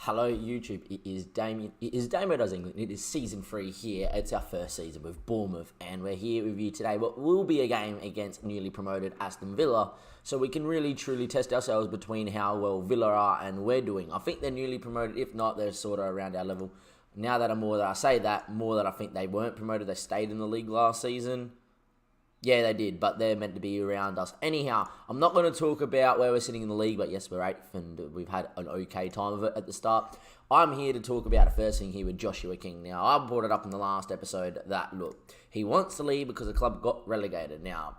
Hello YouTube, it is Damien. It is DAMMO Does England. It is season 3 here. It's our first season with BMouth, and we're here with you today. What will be a game against newly promoted Aston Villa, so we can really truly test ourselves between how well Villa are and we're doing. I think they're newly promoted. If not, they're sort of around our level. Now that I say that, more that I think they weren't promoted. They stayed in the league last season. Yeah, they did, but they're meant to be around us. Anyhow, I'm not going to talk about where we're sitting in the league, but yes, we're 8th, and we've had an okay time of it at the start. I'm here to talk about the first thing here with Joshua King. Now, I brought it up in the last episode that, look, he wants to leave because the club got relegated. Now,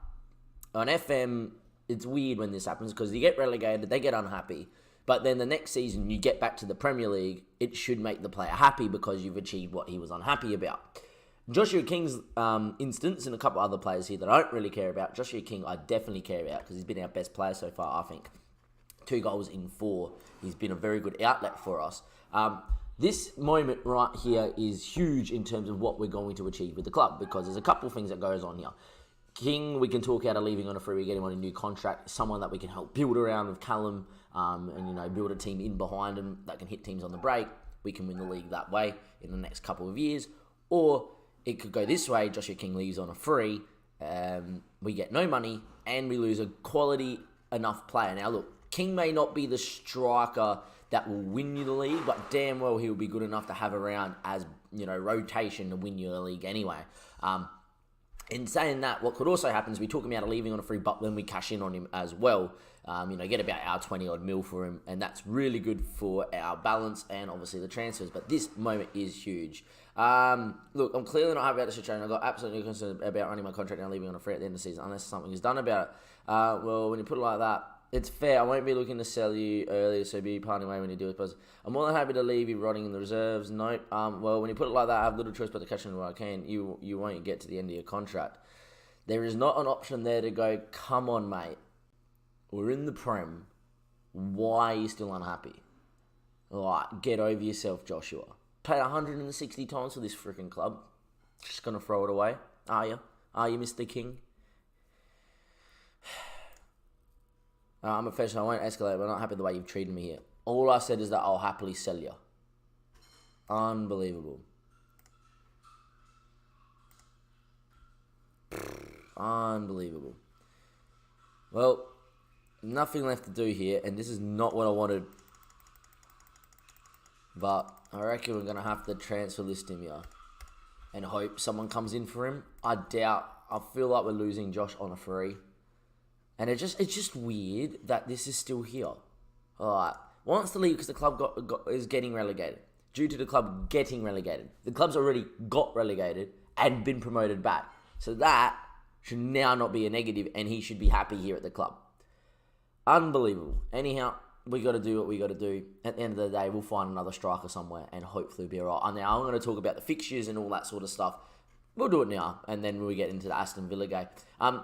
on FM, it's weird when this happens because you get relegated, they get unhappy. But then the next season, you get back to the Premier League, it should make the player happy because you've achieved what he was unhappy about. Joshua King's instance, and a couple other players here that I don't really care about. Joshua King, I definitely care about because he's been our best player so far, I think. 2 goals in 4. He's been a very good outlet for us. This moment right here is huge in terms of what we're going to achieve with the club because there's a couple of things that goes on here. King, we can talk out of leaving on a free, we get him on a new contract, someone that we can help build around with Callum, and build a team in behind him that can hit teams on the break. We can win the league that way in the next couple of years. Or it could go this way, Joshua King leaves on a free, we get no money, and we lose a quality enough player. Now look, King may not be the striker that will win you the league, but damn well he'll be good enough to have around as, rotation to win you the league anyway. In saying that, what could also happen is we talk him out of leaving on a free, but then we cash in on him as well. Get about our 20-odd mil for him, and that's really good for our balance and obviously the transfers. But this moment is huge. Look, I'm clearly not happy about the situation. I've got absolutely no concern about running my contract and leaving on a free at the end of the season unless something is done about it. Well, when you put it like that, it's fair. I won't be looking to sell you earlier, so be parting way when you do it. But I'm more than happy to leave you rotting in the reserves. Note, well, when you put it like that, I have little choice but to cash in where I can. You won't get to the end of your contract. There is not an option there to go, come on, mate. We're in the Prem. Why are you still unhappy? Like, get over yourself, Joshua. Played 160 times for this freaking club. Just going to throw it away? Are you? Are you, Mr. King? I'm a professional, I won't escalate, but I'm not happy with the way you've treated me here. All I said is that I'll happily sell you. Unbelievable. Unbelievable. Well, nothing left to do here, and this is not what I wanted. But I reckon we're going to have to transfer list him here and hope someone comes in for him. I feel like we're losing Josh on a free. And it's just weird that this is still here. Alright, wants to leave because the club is getting relegated. Due to the club getting relegated. The club's already got relegated and been promoted back. So that should now not be a negative, and he should be happy here at the club. Unbelievable. Anyhow, we got to do what we got to do. At the end of the day, we'll find another striker somewhere, and hopefully we'll be alright. And now I'm going to talk about the fixtures and all that sort of stuff. We'll do it now, and then we get into the Aston Villa game.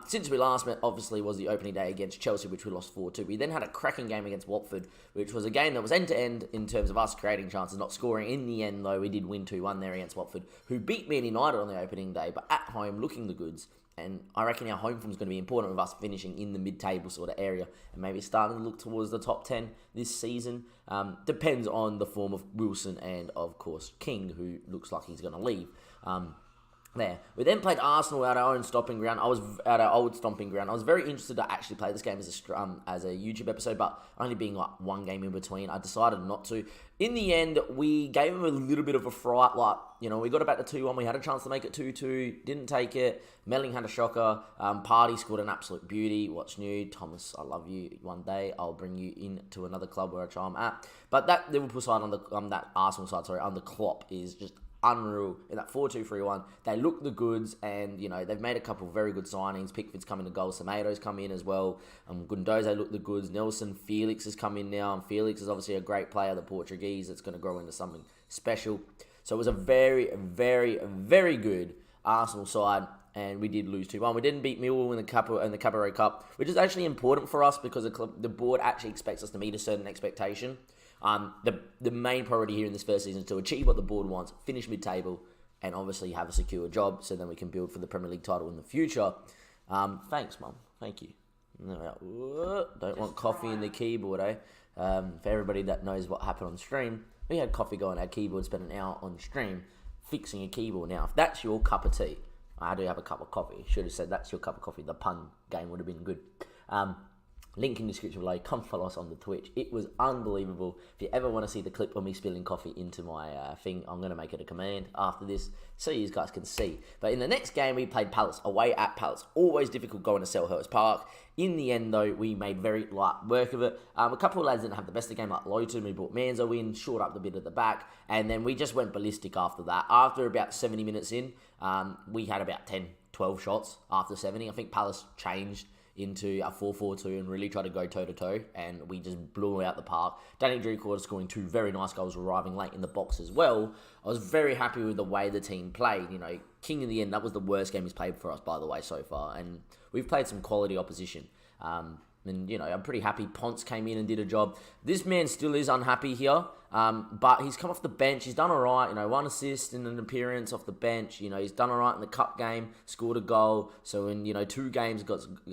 Since we last met, obviously, was the opening day against Chelsea, which we lost 4-2. We then had a cracking game against Watford, which was a game that was end-to-end in terms of us creating chances, not scoring. In the end, though, we did win 2-1 there against Watford, who beat Man United on the opening day, but at home, looking the goods. And I reckon our home form is going to be important with us finishing in the mid-table sort of area and maybe starting to look towards the top 10 this season. Depends on the form of Wilson and, of course, King, who looks like he's going to leave. There. We then played Arsenal at our own stomping ground. I was at our old stomping ground. I was very interested to actually play this game as a YouTube episode, but only being like one game in between, I decided not to. In the end, we gave him a little bit of a fright. We got about the 2-1. We had a chance to make it 2-2. Didn't take it. Melling had a shocker. Party scored an absolute beauty. What's new? Thomas, I love you. One day I'll bring you into another club where I'm at. But that Liverpool side that Arsenal side, on the Klopp is just unreal. In that 4-2-3-1, they look the goods, and they've made a couple of very good signings. Pickford's come in to goal, Semato's come in as well. Gundoze look the goods. Nelson, Felix has come in now, and Felix is obviously a great player, the Portuguese, that's going to grow into something special. So it was a very, very, very good Arsenal side, and we did lose 2-1. We didn't beat Millwall in the Cabaret Cup, which is actually important for us because the board actually expects us to meet a certain expectation. The main priority here in this first season is to achieve what the board wants, finish mid-table, and obviously have a secure job so then we can build for the Premier League title in the future. Thanks, Mum. Thank you. Don't want coffee in the keyboard, eh? For everybody that knows what happened on stream, we had coffee go on our keyboard, spent an hour on stream fixing a keyboard. Now, if that's your cup of tea, I do have a cup of coffee. Should have said that's your cup of coffee. The pun game would have been good. Link in the description below. Come follow us on the Twitch. It was unbelievable. If you ever want to see the clip of me spilling coffee into my thing, I'm going to make it a command after this so you guys can see. But in the next game, we played Palace, away at Palace. Always difficult going to Selhurst Park. In the end, though, we made very light work of it. A couple of lads didn't have the best of the game, like Lowton. We brought Manzo in, short up the bit at the back, and then we just went ballistic after that. After about 70 minutes in, we had about 10, 12 shots after 70. I think Palace changed into a 4-4-2 and really tried to go toe-to-toe, and we just blew out the park. Danny Drew scoring 2 very nice goals, arriving late in the box as well. I was very happy with the way the team played. You know, King in the end, that was the worst game he's played for us, by the way, so far, and we've played some quality opposition. And, you know, I'm pretty happy Ponce came in and did a job. This man still is unhappy here, but he's come off the bench. He's done all right, you know, 1 assist in an appearance off the bench. You know, he's done all right in the cup game, scored a goal. So in, you know, 2 games,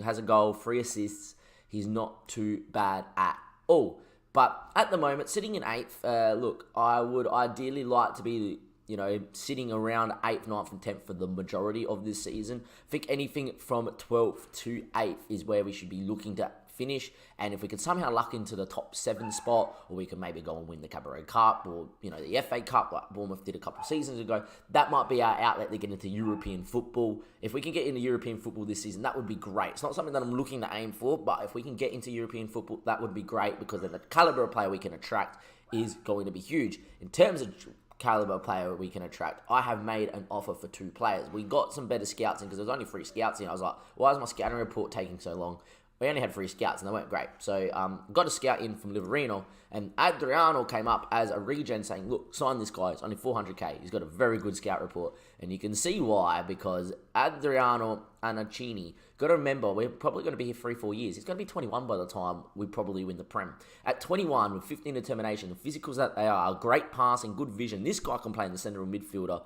has a goal, 3 assists. He's not too bad at all. But at the moment, sitting in 8th, look, I would ideally like to be, you know, sitting around 8th, 9th, and 10th for the majority of this season. I think anything from 12th to 8th is where we should be looking to finish, and if we could somehow luck into the top 7 spot, or we could maybe go and win the Cabaret Cup, or, you know, the FA Cup like Bournemouth did a couple of seasons ago, that might be our outlet to get into European football. If we can get into European football this season, that would be great. It's not something that I'm looking to aim for, but if we can get into European football, that would be great, because then the caliber of player we can attract is going to be huge. In terms of caliber player we can attract, I have made an offer for 2 players. We got some better scouts in, because there was only 3 scouts in. I was like, why is my scouting report taking so long? We only had 3 scouts, and they weren't great. So, got a scout in from Liverino, and Adriano came up as a regen saying, look, sign this guy. It's only 400k. He's got a very good scout report. And you can see why, because Adriano Anacini, got to remember, we're probably going to be here 3-4 years. He's going to be 21 by the time we probably win the Prem. At 21, with 15 determination, the physicals that they are, great passing, good vision. This guy can play in the central midfielder,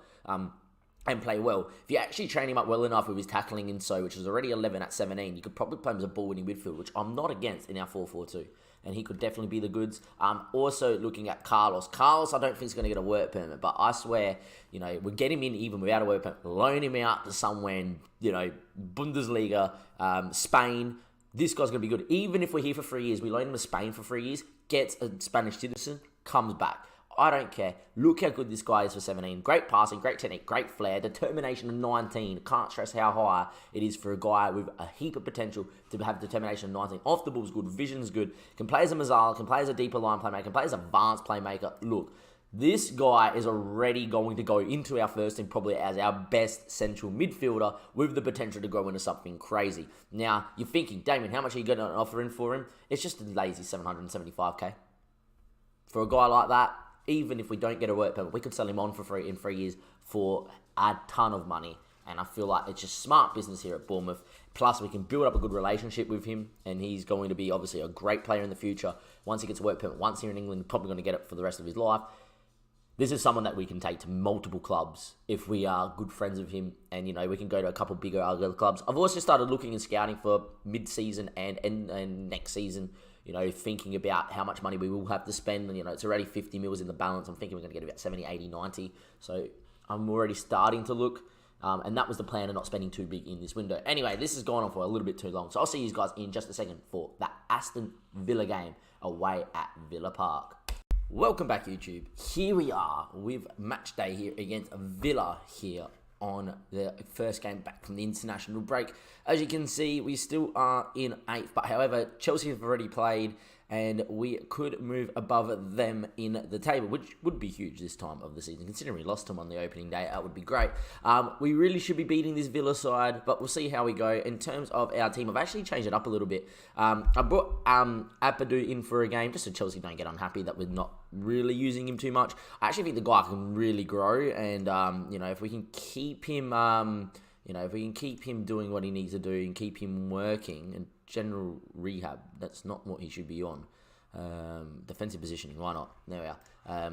and play well. If you actually train him up well enough with his tackling in which was already 11 at 17, you could probably play him as a ball-winning midfield, which I'm not against in our 4-4-2. And he could definitely be the goods. Also looking at Carlos. Carlos, I don't think he's going to get a work permit, but I swear, you know, we'll get him in even without a work permit, loan him out to somewhere in, you know, Bundesliga, Spain. This guy's going to be good. Even if we're here for 3 years, we loan him to Spain for 3 years, gets a Spanish citizen, comes back. I don't care. Look how good this guy is for 17. Great passing, great technique, great flair, determination of 19. Can't stress how high it is for a guy with a heap of potential to have determination of 19. Off the ball's good, vision's good, can play as a Mazzala, can play as a deeper line playmaker, can play as an advanced playmaker. Look, this guy is already going to go into our first team probably as our best central midfielder with the potential to grow into something crazy. Now, you're thinking, Damien, how much are you going to offer in for him? It's just a lazy 775k. For a guy like that, even if we don't get a work permit, we could sell him on for free in 3 years for a ton of money. And I feel like it's just smart business here at Bournemouth. Plus, we can build up a good relationship with him, and he's going to be obviously a great player in the future. Once he gets a work permit, once here in England, probably going to get it for the rest of his life. This is someone that we can take to multiple clubs if we are good friends with him, and, you know, we can go to a couple bigger other clubs. I've also started looking and scouting for mid-season and next season. You know, thinking about how much money we will have to spend. And, you know, it's already 50 mils in the balance. I'm thinking we're going to get about 70, 80, 90. So I'm already starting to look. And that was the plan of not spending too big in this window. Anyway, this has gone on for a little bit too long. So I'll see you guys in just a second for the Aston Villa game away at Villa Park. Welcome back, YouTube. Here we are with match day here against Villa here on the first game back from the international break. As you can see, we still are in 8th, but however, Chelsea have already played, and we could move above them in the table, which would be huge this time of the season. Considering we lost them on the opening day, that would be great. We really should be beating this Villa side, but we'll see how we go. In terms of our team, I've actually changed it up a little bit. I brought Apadou in for a game, just so Chelsea don't get unhappy that we're not really using him too much. I actually think the guy can really grow, and you know, if we can keep him, if we can keep him doing what he needs to do and keep him working and general rehab, that's not what he should be on. Defensive positioning, why not? There we are.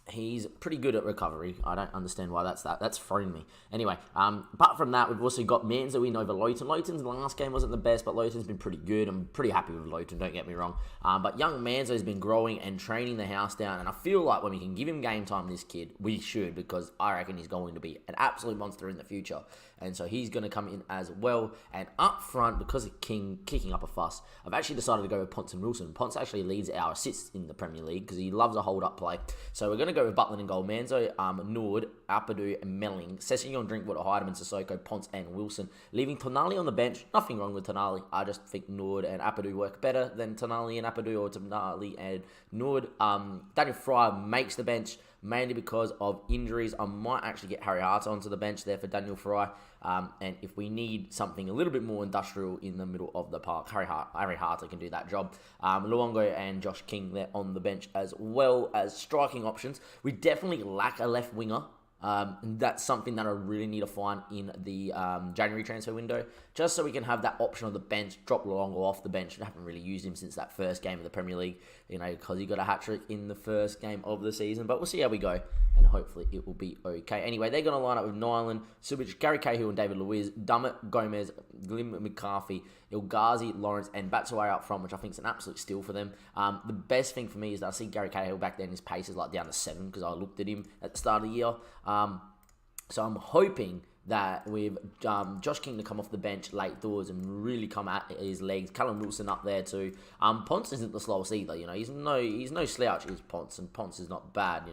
He's pretty good at recovery. I don't understand why that's thrown me. Anyway, apart from that, we've also got Manzo in over Lowton. Lowton's last game wasn't the best, but Lowton's been pretty good. I'm pretty happy with Lowton, don't get me wrong. But young Manzo's been growing and training the house down, and I feel like when we can give him game time, this kid, we should, because I reckon he's going to be an absolute monster in the future. And so he's going to come in as well. And up front, because of King kicking up a fuss, I've actually decided to go with Ponce and Wilson. Ponce actually leads our assists in the Premier League because he loves a hold-up play. So we're going to go with Butland and goal. Manzo, Nord, Apadu, and Melling. Sessegnon, Drinkwater, Heidemann, Sissoko, Ponce, and Wilson. Leaving Tonali on the bench. Nothing wrong with Tonali. I just think Nord and Apadu work better than Tonali and Apadu, or Tonali and Nord. Daniel Fry makes the bench, mainly because of injuries. I might actually get Harry Hart onto the bench there for Daniel Fry. And if we need something a little bit more industrial in the middle of the park, Harry Hart can do that job. Luongo and Josh King there on the bench, as well as striking options. We definitely lack a left winger. And that's something that I really need to find in the January transfer window, just so we can have that option on the bench, drop Luongo off the bench. I haven't really used him since that first game of the Premier League, because he got a hat-trick in the first game of the season. But we'll see how we go, and hopefully it will be okay. Anyway, they're going to line up with Nyland, Subic, Gary Cahill, and David Luiz, Dummett, Gomez, Glim McCarthy, Il Ghazi, Lawrence, and Batshuayi up front, which I think is an absolute steal for them. The best thing for me is that I see Gary Cahill back then, his pace is like down to 7, because I looked at him at the start of the year. So I'm hoping that with Josh King to come off the bench late doors and really come at his legs. Callum Wilson up there too. Ponce isn't the slowest either. He's no slouch. Is Ponce, and Ponce is not bad.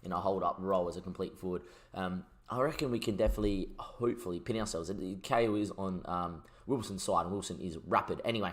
In a hold up role as a complete forward. I reckon we can definitely, hopefully, pin ourselves. KO is on Wilson's side, and Wilson is rapid. Anyway,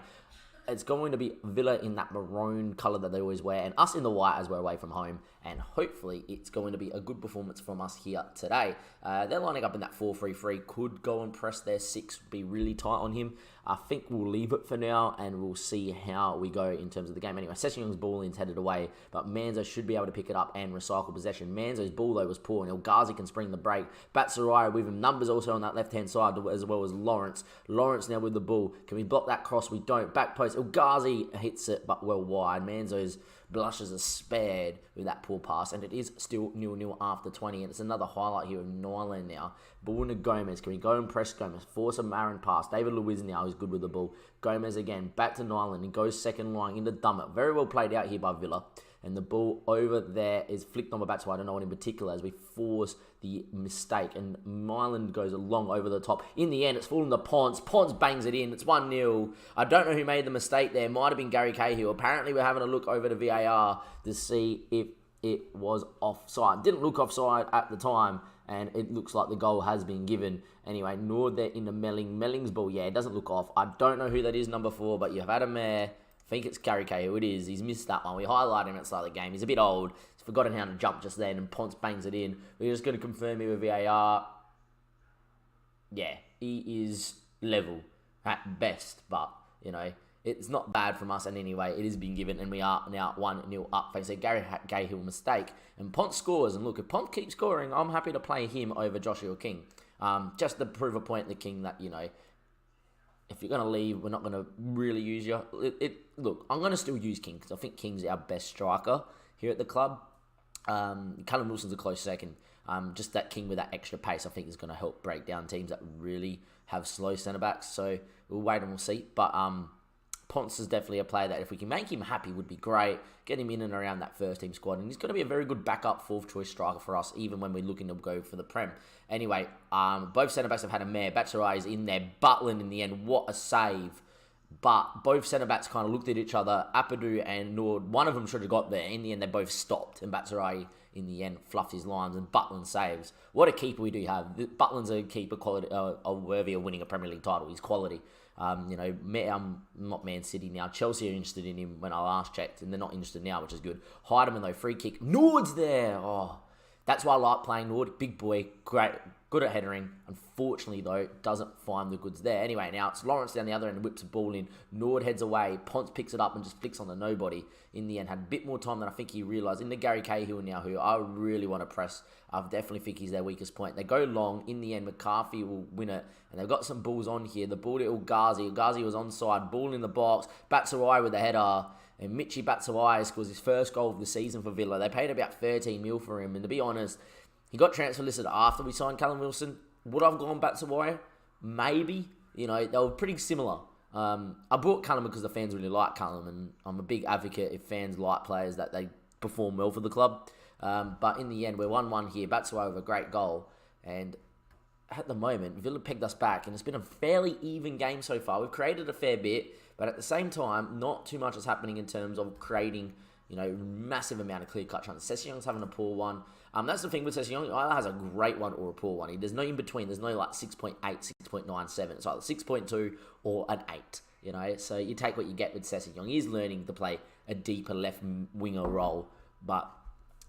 it's going to be Villa in that maroon colour that they always wear, and us in the white as we're away from home. And hopefully it's going to be a good performance from us here today. They're lining up in that 4-3-3. Could go and press their 6, be really tight on him. I think we'll leave it for now, and we'll see how we go in terms of the game. Anyway, Session's ball in's headed away, but Manzo should be able to pick it up and recycle possession. Manzo's ball, though, was poor, and El Ghazi can spring the break. Batshuayi with him. Numbers also on that left-hand side, as well as Lawrence. Lawrence now with the ball. Can we block that cross? We don't. Back post. El Ghazi hits it, but well wide. Manzo's blushes are spared with that poor pass, and it is still 0-0 after 20, and it's another highlight here of Nyland now. Ball to Gomez. Can we go and press Gomez? Force a Marin pass. David Luiz now is good with the ball. Gomez again, back to Nyland, and goes second line into Dummett. Very well played out here by Villa. And the ball over there is flicked on by Batshuayi. I don't know what in particular, as we force the mistake. And Nyland goes along over the top. In the end, it's fallen to Ponce. Ponce bangs it in. It's 1-0. I don't know who made the mistake there. Might have been Gary Cahill. Apparently, we're having a look over to VAR to see if it was offside. Didn't look offside at the time, and it looks like the goal has been given. Anyway, Nord there into Melling. Melling's ball, yeah, it doesn't look off. I don't know who that is, number 4, but you've had a mare. I think it's Gary Cahill. It is. He's missed that one. We highlighted him at the start of the game. He's a bit old. He's forgotten how to jump just then, and Ponce bangs it in. We're just going to confirm here with VAR. Yeah, he is level at best, but, it's not bad from us. And anyway, it has been given, and we are now 1-0 up thanks to Gary Cahill mistake. And Ponce scores, and look, if Ponce keeps scoring, I'm happy to play him over Joshua King. Just to prove a point to King that, if you're going to leave, we're not going to really use you. Look, I'm going to still use King, because I think King's our best striker here at the club. Callum Wilson's a close second. Just that King with that extra pace, I think, is going to help break down teams that really have slow centre-backs. So we'll wait and we'll see. But Ponce is definitely a player that if we can make him happy would be great. Get him in and around that first team squad. And he's going to be a very good backup 4th choice striker for us, even when we're looking to go for the Prem. Anyway, both centre-backs have had a mare. Batshuayi is in there. Butland in the end. What a save. But both centre-backs kind of looked at each other. Apadu and Nord, one of them should have got there. In the end, they both stopped. And Batshuayi, in the end, fluffed his lines. And Butland saves. What a keeper we do have. Butland's a keeper quality, worthy of winning a Premier League title. He's quality. Not Man City now. Chelsea are interested in him when I last checked. And they're not interested now, which is good. Heidemann, though, free kick. Nord's there. Oh, that's why I like playing Nord. Big boy. Great. Good at headering. Unfortunately, though, doesn't find the goods there. Anyway, now it's Lawrence down the other end and whips the ball in. Nord heads away. Ponce picks it up and just flicks on the nobody. In the end, had a bit more time than I think he realised. Into Gary Cahill now, who I really want to press. I definitely think he's their weakest point. They go long. In the end, McCarthy will win it. And they've got some balls on here. The ball to El Ghazi. El Ghazi was onside. Ball in the box. Batshuayi with the header. And Michy Batshuayi scores his first goal of the season for Villa. They paid about 13 mil for him. And to be honest, he got transfer listed after we signed Callum Wilson. Would I have gone Batshuayi? Maybe. You know, they were pretty similar. I brought Callum because the fans really like Callum, and I'm a big advocate if fans like players that they perform well for the club. But in the end, we're 1-1 here. Batshuayi with a great goal. And at the moment, Villa pegged us back, and it's been a fairly even game so far. We've created a fair bit, but at the same time, not too much is happening in terms of creating, you know, massive amount of clear-cut chances. Sessegnong's having a poor one. That's the thing with Sessegnong. Either has a great one or a poor one. There's no in between. There's no like 6.8, 6.97. It's either 6.2 or an 8. You know, so you take what you get with Sessegnong. He's learning to play a deeper left winger role, but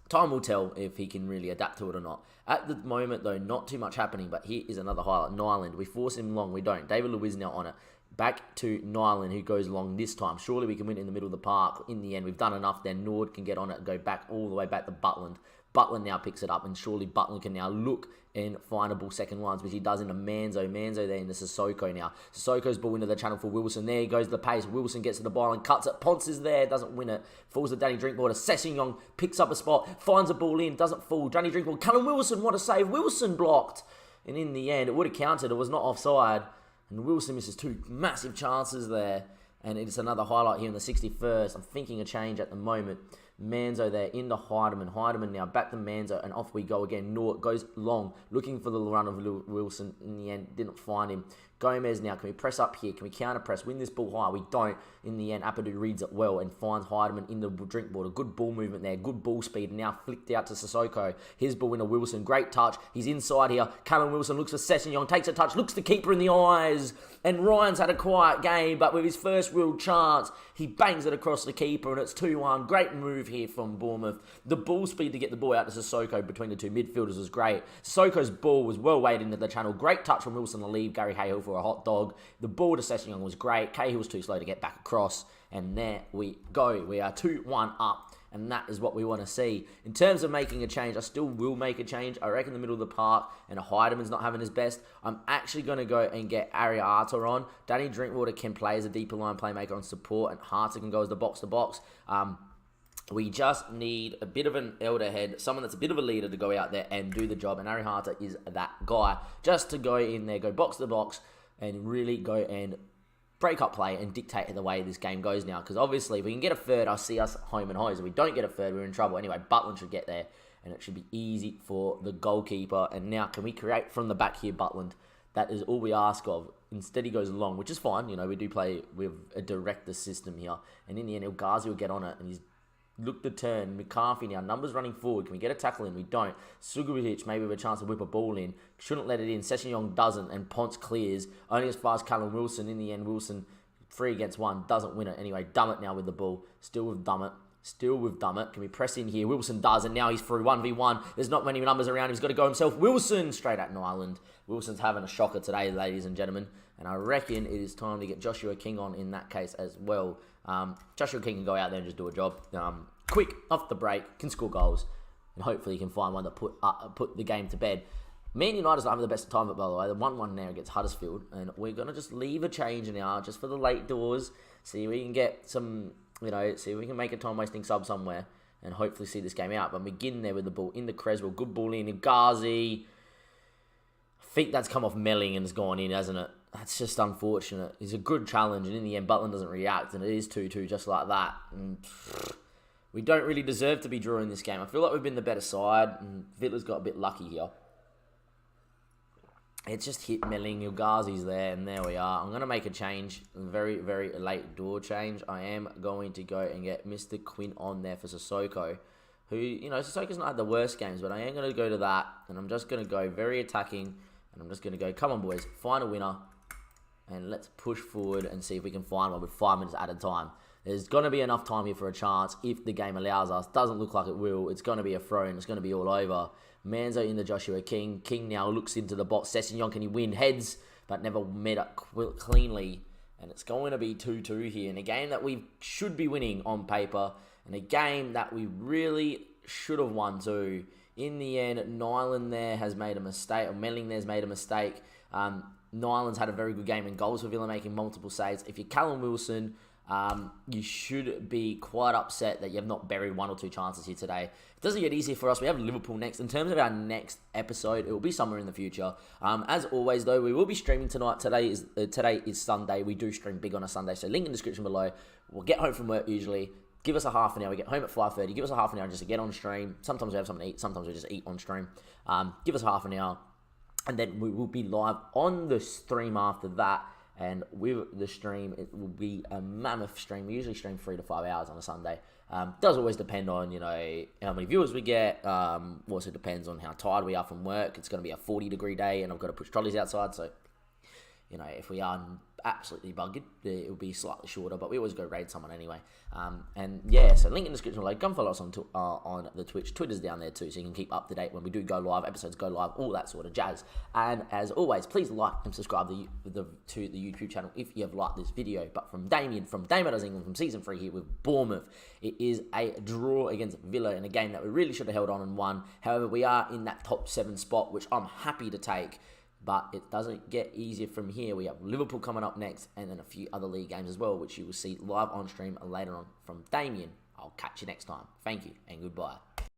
time will tell if he can really adapt to it or not. At the moment, though, not too much happening, but here is another highlight. Nyland, we force him long, we don't. David Luiz now on it. Back to Nyland, who goes long this time. Surely we can win in the middle of the park. In the end, we've done enough. Then Nord can get on it and go back all the way back to Butland. Butland now picks it up, and surely Butland can now look and find a ball second lines, which he does into Manzo. Manzo there into Sissoko now. Sissoko's ball into the channel for Wilson. There he goes, the pace. Wilson gets to the ball and cuts it. Ponce is there, doesn't win it. Falls to Danny Drinkwater. Sessegnong picks up a spot, finds a ball in, doesn't fall. Danny Drinkwater. Callum Wilson, what a save. Wilson blocked. And in the end, it would have counted. It was not offside. And Wilson misses two massive chances there. And it's another highlight here in the 61st. I'm thinking a change at the moment. Manzo there into Heidemann. Heidemann now back to Manzo, and off we go again. Nort goes long, looking for the run of Wilson. In the end, didn't find him. Gomez now, can we press up here? Can we counter press? Win this ball high? We don't. In the end, Apadou reads it well and finds Heidemann in the Drinkwater. Good ball movement there. Good ball speed. Now flicked out to Sissoko. His ball into Wilson. Great touch. He's inside here. Callum Wilson looks for Sessegnong. Takes a touch. Looks the keeper in the eyes. And Ryan's had a quiet game, but with his first real chance, he bangs it across the keeper, and it's 2-1. Great move here from Bournemouth. The ball speed to get the ball out to Sissoko between the two midfielders was great. Sissoko's ball was well weighted into the channel. Great touch from Wilson to leave Gary Cahill for a hot dog. The ball to Sessegnong was great. Cahill was too slow to get back across. And there we go. We are 2-1 up. And that is what we want to see. In terms of making a change, I still will make a change. I reckon the middle of the park, and Heidemann's not having his best. I'm actually going to go and get Ariata on. Danny Drinkwater can play as a deeper line playmaker on support, and Harter can go as the box-to-box. We just need a bit of an elder head, someone that's a bit of a leader to go out there and do the job. And Ari Harter is that guy, just to go in there, go box-to-box, and really go and break up play and dictate the way this game goes now. Because obviously, if we can get a third, I'll see us home and hose. If we don't get a third, we're in trouble. Anyway, Butland should get there, and it should be easy for the goalkeeper. And now, can we create from the back here, Butland? That is all we ask of. Instead, he goes long, which is fine. You know, we do play with a director system here. And in the end, El Ghazi will get on it, and he's look to turn. McCarthy now, numbers running forward. Can we get a tackle in? We don't. Sugovic, maybe with a chance to whip a ball in. Shouldn't let it in. Sessegnong doesn't, and Ponce clears. Only as far as Callum Wilson. In the end, Wilson, 3 against 1, doesn't win it. Anyway, Dummett now with the ball. Still with Dummett. Can we press in here? Wilson does, and now he's through 1v1. There's not many numbers around him. He's got to go himself. Wilson, straight at Nyland. Wilson's having a shocker today, ladies and gentlemen. And I reckon it is time to get Joshua King on in that case as well. Joshua King can go out there and just do a job. Quick, off the break, can score goals. And hopefully he can find one that put the game to bed. Man United's not having the best time, by the way. The 1-1 now against Huddersfield. And we're going to just leave a change now, just for the late doors. See if we can get some, see if we can make a time-wasting sub somewhere. And hopefully see this game out. But McGinn there with the ball into Creswell. Good ball in. Ghazi. I think that's come off Melling and has gone in, hasn't it? That's just unfortunate. It's a good challenge. And in the end, Butland doesn't react. And it is 2-2 just like that. And we don't really deserve to be drawing this game. I feel like we've been the better side. And Villa's got a bit lucky here. It's just hit Melling. Ghazi's there, and there we are. I'm going to make a change. A very, very late door change. I am going to go and get Mr. Quinn on there for Sissoko. Who, Sissoko's not had the worst games, but I am going to go to that. And I'm just going to go very attacking. And I'm just going to go, come on, boys. Find a winner. And let's push forward and see if we can find one with 5 minutes at a time. There's going to be enough time here for a chance if the game allows us. Doesn't look like it will. It's going to be a throw and it's going to be all over. Manzo into Joshua King. King now looks into the box. Sessegnong, can he win? Heads, but never met up cleanly. And it's going to be 2-2 here. In a game that we should be winning on paper. And a game that we really should have won too. In the end, Nyland there has made a mistake. Or Melling there's made a mistake. Nyland's had a very good game in goals for Villa, making multiple saves. If you're Callum Wilson, You should be quite upset that you have not buried 1 or 2 chances here today. It doesn't get easier for us. We have Liverpool next. In terms of our next episode, it will be somewhere in the future. As always, though, we will be streaming tonight. Today is Sunday. We do stream big on a Sunday, so link in the description below. We'll get home from work usually. Give us a half an hour. We get home at 5:30. Give us a half an hour just to get on stream. Sometimes we have something to eat. Sometimes we just eat on stream. Give us half an hour, and then we will be live on the stream after that. And with the stream, it will be a mammoth stream. We usually stream 3 to 5 hours on a Sunday. Does always depend on, how many viewers we get. Also depends on how tired we are from work. It's going to be a 40-degree day, and I've got to push trolleys outside. So, if we are absolutely buggered, it will be slightly shorter. But we always go raid someone anyway. So link in the description below. Come follow us on the Twitch. Twitter's down there too, so you can keep up to date when we do go live. Episodes go live, all that sort of jazz. And as always, please like and subscribe to the YouTube channel if you have liked this video. But from Damien, from DAMMO Does England, from Season 3 here with BMouth, it is a draw against Villa in a game that we really should have held on and won. However, we are in that top 7 spot, which I'm happy to take. But it doesn't get easier from here. We have Liverpool coming up next, and then a few other league games as well, which you will see live on stream later on from Damien. I'll catch you next time. Thank you, and goodbye.